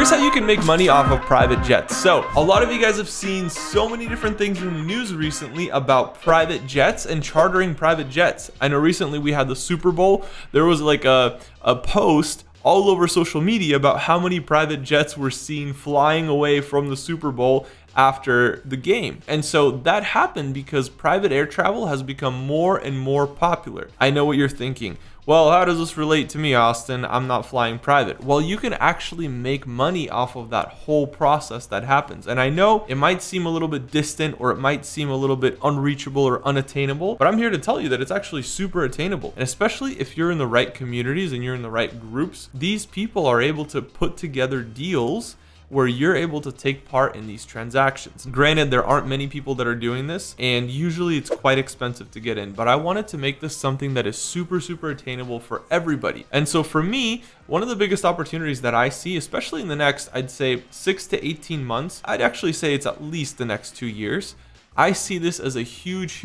Here's how you can make money off of private jets. So a lot of you guys have seen so many different things in the news recently about private jets and chartering private jets. I know recently we had the Super Bowl. There was like a post all over social media about how many private jets were seen flying away from the Super Bowl after the game. And so that happened because private air travel has become more and more popular. I know what you're thinking. Well, how does this relate to me, Austin? I'm not flying private. Well, you can actually make money off of that whole process that happens. And I know it might seem a little bit distant, or it might seem a little bit unreachable or unattainable, but I'm here to tell you that it's actually super attainable. And especially if you're in the right communities and you're in the right groups, these people are able to put together deals where you're able to take part in these transactions. Granted, there aren't many people that are doing this, and usually it's quite expensive to get in, but I wanted to make this something that is super attainable for everybody. And so for me, one of the biggest opportunities that I see, especially in the next, I'd say 6 to 18 months, I'd actually say it's at least the next 2 years, I see this as a huge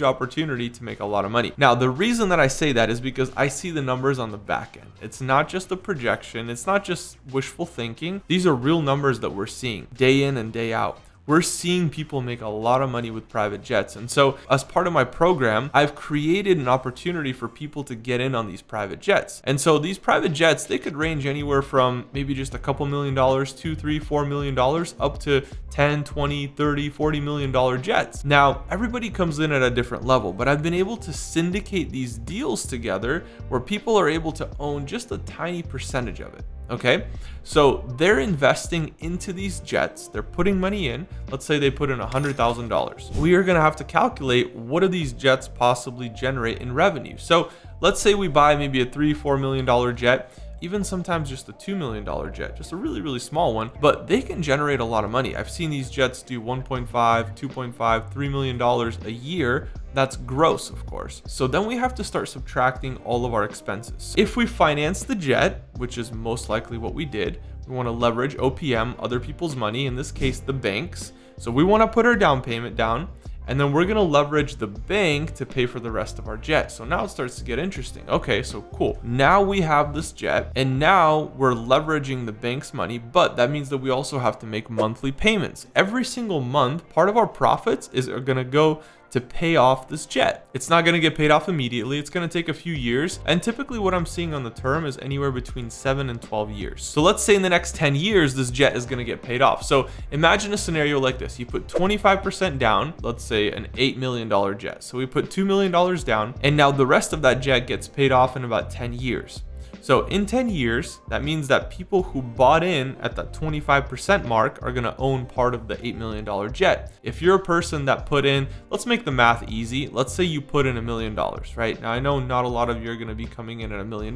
opportunity to make a lot of money. Now, the reason that I say that is because I see the numbers on the back end. It's not just a projection. It's not just wishful thinking. These are real numbers that we're seeing day in and day out. We're seeing people make a lot of money with private jets. And so as part of my program, I've created an opportunity for people to get in on these private jets. And so these private jets, they could range anywhere from maybe just a couple $1 million, $2, $3, $4 million, up to 10, 20, 30, $40 million jets. Now, everybody comes in at a different level, but I've been able to syndicate these deals together where people are able to own just a tiny percentage of it. Okay, so they're investing into these jets. They're putting money in. Let's say they put in $100,000. We are going to have to calculate, what do these jets possibly generate in revenue? So let's say we buy maybe a $3-4 million jet, even sometimes just a $2 million jet, just a really small one, but they can generate a lot of money. I've seen these jets do 1.5, 2.5, $3 million a year. That's gross, of course. So then we have to start subtracting all of our expenses. If we finance the jet, which is most likely what we did, we want to leverage OPM, other people's money, in this case, the banks. So we want to put our down payment down, and then we're going to leverage the bank to pay for the rest of our jet. So now it starts to get interesting. Okay, so cool. Now we have this jet, and now we're leveraging the bank's money, but that means that we also have to make monthly payments. Every single month, part of our profits are going to go to pay off this jet. It's not going to get paid off immediately. It's going to take a few years. And typically what I'm seeing on the term is anywhere between 7 and 12 years. So let's say in the next 10 years, this jet is going to get paid off. So imagine a scenario like this. You put 25% down, let's say an $8 million jet. So we put $2 million down, and now the rest of that jet gets paid off in about 10 years. So in 10 years, that means that people who bought in at that 25% mark are going to own part of the $8 million jet. If you're a person that put in, let's make the math easy. Let's say you put in $1 million, right? Now, I know not a lot of you are going to be coming in at $1 million,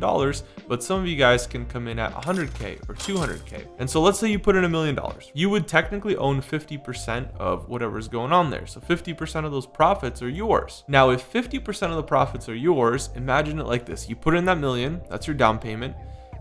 but some of you guys can come in at 100K or 200K. And so let's say you put in $1 million. You would technically own 50% of whatever's going on there. So 50% of those profits are yours. Now, if 50% of the profits are yours, imagine it like this. You put in that million, that's your down payment,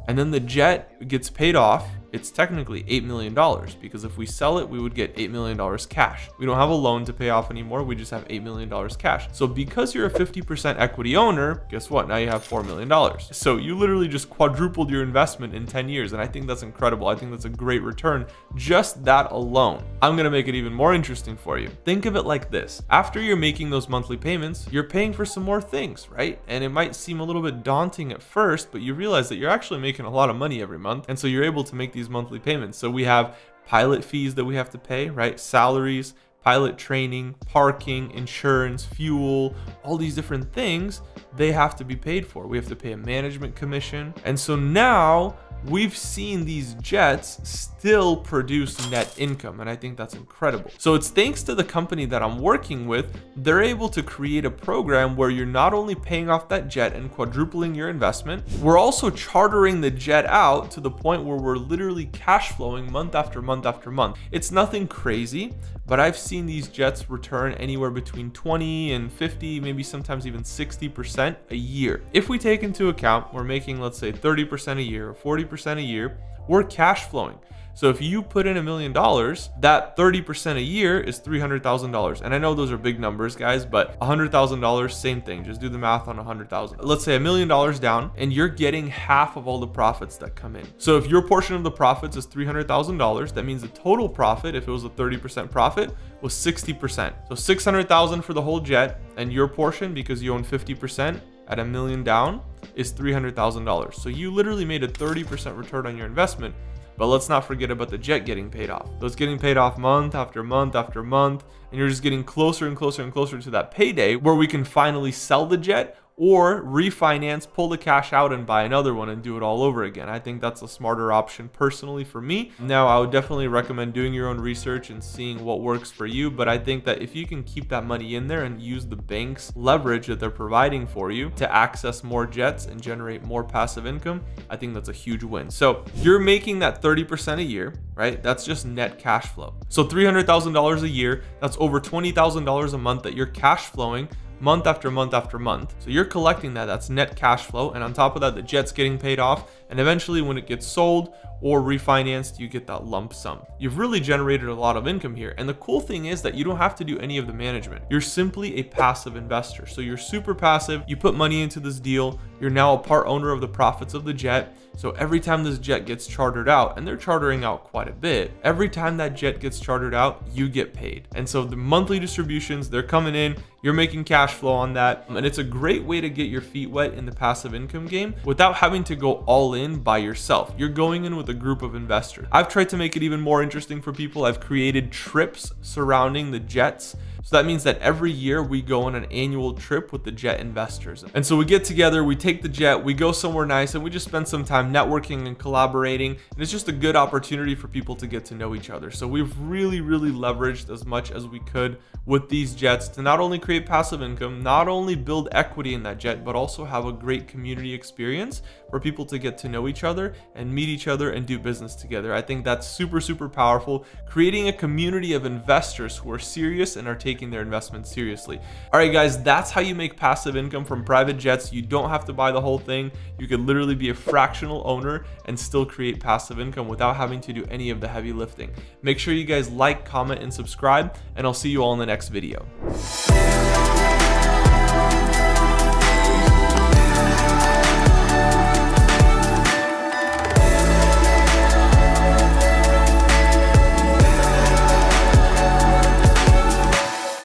and then the jet gets paid off. It's technically $8 million, because if we sell it, we would get $8 million cash. We don't have a loan to pay off anymore. We just have $8 million cash. So because you're a 50% equity owner, guess what? Now you have $4 million. So you literally just quadrupled your investment in 10 years. And I think that's incredible. I think that's a great return. Just that alone. I'm going to make it even more interesting for you. Think of it like this. After you're making those monthly payments, you're paying for some more things, right? And it might seem a little bit daunting at first, but you realize that you're actually making a lot of money every month. And so you're able to make these monthly payments. So we have pilot fees that we have to pay, right? Salaries, pilot training, parking, insurance, fuel, all these different things, they have to be paid for. We have to pay a management commission. And so now we've seen these jets still produce net income, and I think that's incredible. So it's thanks to the company that I'm working with. They're able to create a program where you're not only paying off that jet and quadrupling your investment, we're also chartering the jet out to the point where we're literally cash flowing month after month after month. It's nothing crazy, but I've seen these jets return anywhere between 20 and 50, maybe sometimes even 60% a year. If we take into account we're making, let's say, 30% a year or 40% a year, we're cash flowing. So if you put in $1 million, that 30% a year is $300,000. And I know those are big numbers, guys, but $100,000, same thing. Just do the math on 100,000. Let's say $1 million down, and you're getting half of all the profits that come in. So if your portion of the profits is $300,000, that means the total profit, if it was a 30% profit, was 60%. So 600,000 for the whole jet, and your portion, because you own 50% at $1 million down, is $300,000. So you literally made a 30% return on your investment. But let's not forget about the jet getting paid off. So it's getting paid off month after month after month, and you're just getting closer and closer and closer to that payday where we can finally sell the jet or refinance, pull the cash out and buy another one and do it all over again. I think that's a smarter option personally for me. Now, I would definitely recommend doing your own research and seeing what works for you. But I think that if you can keep that money in there and use the bank's leverage that they're providing for you to access more jets and generate more passive income, I think that's a huge win. So you're making that 30% a year, right? That's just net cash flow. So $300,000 a year, that's over $20,000 a month that you're cash flowing month after month after month. So you're collecting that, that's net cash flow. And on top of that, the jet's getting paid off. And eventually when it gets sold or refinanced, you get that lump sum. You've really generated a lot of income here. And the cool thing is that you don't have to do any of the management. You're simply a passive investor. So you're super passive. You put money into this deal. You're now a part owner of the profits of the jet. So every time this jet gets chartered out, and they're chartering out quite a bit, every time that jet gets chartered out, you get paid. And so the monthly distributions, they're coming in, you're making cash flow on that. And it's a great way to get your feet wet in the passive income game without having to go all in by yourself. You're going in with a group of investors. I've tried to make it even more interesting for people. I've created trips surrounding the jets. So that means that every year we go on an annual trip with the jet investors. And so we get together, we take the jet, we go somewhere nice, and we just spend some time networking and collaborating. And it's just a good opportunity for people to get to know each other. So we've really leveraged as much as we could with these jets to not only create passive income, not only build equity in that jet, but also have a great community experience for people to get to know each other and meet each other and do business together. I think that's super powerful, creating a community of investors who are serious and are taking their investments seriously. All right, guys, that's how you make passive income from private jets. You don't have to buy the whole thing. You could literally be a fractional owner and still create passive income without having to do any of the heavy lifting. Make sure you guys like, comment, and subscribe, and I'll see you all in the next video.